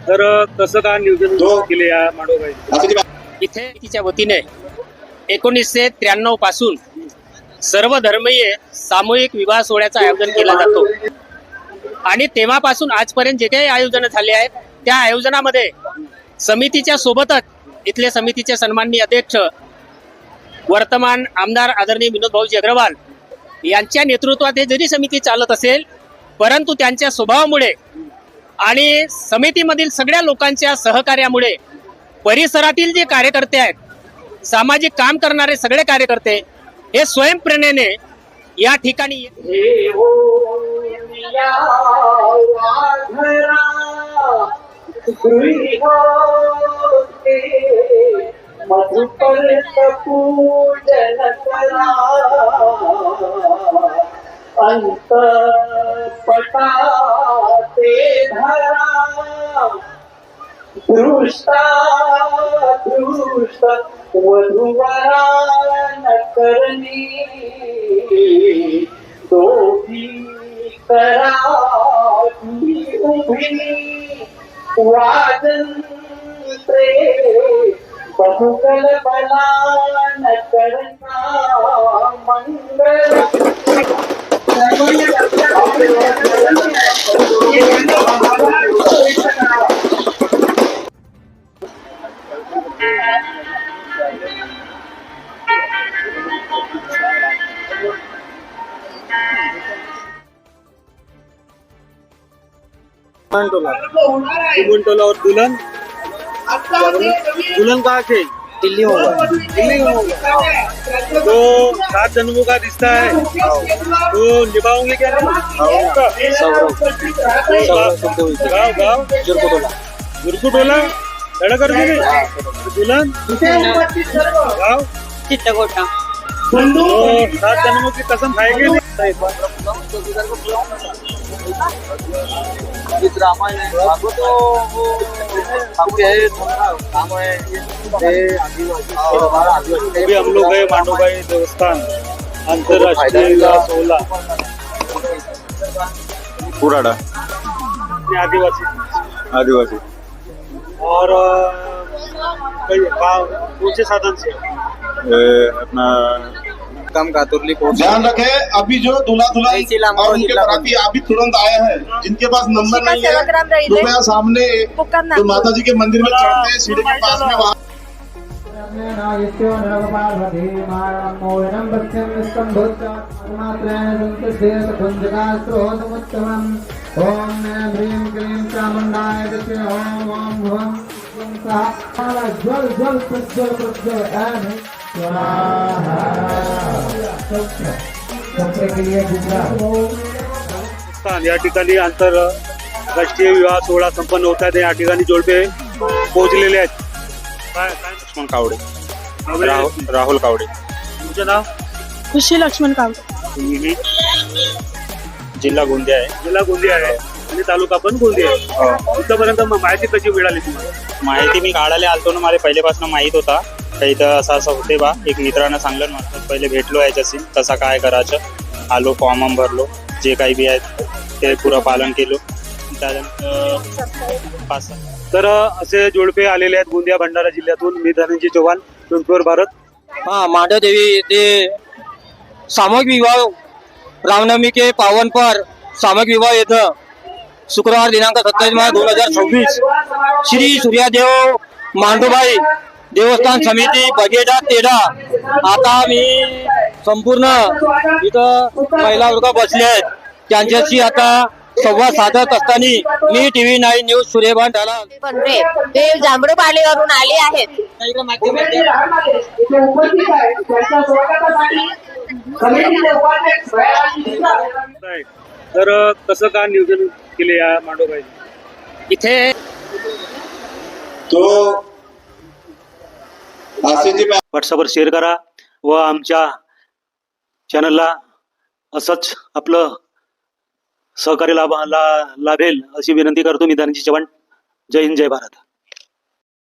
तर कसं का नियोजन केले या मांडोबाई इथे तिच्या वतीने 1993 पासून सर्व धर्मीय सामूहिक विवाह सोहळ्याचं आयोजन केला जातो आणि तेव्हापासून आजपर्यंत जे काही आयोजन झाले आहेत त्या आयोजनामध्ये समितीच्या सोबतच इथले समितीचे सन्माननीय अध्यक्ष वर्तमान आमदार आदरणीय विनोद भाऊजी अग्रवाल यांच्या नेतृत्वात हे जरी समिती चालत असेल परंतु त्यांच्या स्वभावामुळे आणि समितीमधील सगळ्या लोकांच्या सहकार्यामुळे परिसरातील जे कार्यकर्ते आहेत सामाजिक काम करणारे सगळे कार्यकर्ते हे स्वयंप्रेरणेने या ठिकाणी अंत पटाते धरा दृष्टा दृष्ट वधुवरा न करणी दोघी करा उभी वाजंत्रे बहुकल बला न करना मंगल टोला और दुल्हन दुल्हन कहाँ से दिल्ली होगा तो 7 जन्मों का रिश्ता है तो निभाओगे क्या गाँव जुरकुटोला लड़ा कर दुल्हन गाँव चित्तकोटा तो 7 जन्मों की कसम खाएगी अभी हम लोग गए मांडोबाई देवस्थान अंतरराष्ट्रीय सोहला पुराड़ा आदिवासी और कौन से साधन से अपना कम कातुरली पहुंच। ध्यान रखे अभी जो दूल्हा दुल्हन और उनके बराती अभी तुरंत आए हैं जिनके पास नंबर नहीं है कृपया सामने जो माता जी के मंदिर में चढ़ते हैं सीढ़ी के पास में वहाँ ओम ह्रीं क्लीं चामुंडाय ओम ओम ओम जल जल प्रज्वल प्रज्वल या ठिकाणी आंतरराष्ट्रीय विवाह सोहळा संपन्न होत आहे या ठिकाणी जोडपे पोहोचलेले आहेत लक्ष्मण कावडे राहुल कावडे तुमचं नाव खुशी लक्ष्मण कावडे जिल्हा गोंदिया आहे आणि तालुका पण गोंदिया आहे इथपर्यंत माहिती कशी मिळाली तुम्हाला माहिती मी काढायला आलतो ना मला पहिल्यापासून माहित होता काही तर असं होते बा एक मित्रानं सांगलं मला पहिले भेटलो याच्याशी तसा काय करायचं आलो फॉर्म भरलो जे काही बी आहेत ते पुरं पालन केलो त्यानंतर तर असे जोडपे आलेले आहेत गोंदिया भंडारा जिल्ह्यातून मी धनंजय चव्हाण 24 भारत मांडवदेवी ते सामूहिक विवाह रामनवमी के पावन पर सामूहिक विवाह येतं शुक्रवार दिनांक 27 मार्च 2026 श्री सूर्यादेव मांडोबाई देवस्थान समिती बगेडा तेडा। आता मी संपूर्ण इथं महिला वर्ग बसले आहेत त्यांच्याशी आता संवाद साधत असताना मी TV9 न्यूज सूर्यभान ढाला ते जांभळपालीवरून आले आहेत। तर कसं का नियोजन केले या मांडोबाई इथे तो व्हॉट्सअपवर शेअर करा व आमच्या चॅनलला असंच आपलं सहकार्य लाभेल अशी विनंती करतो मी धनंजय चव्हाण। जय हिंद जय भारत।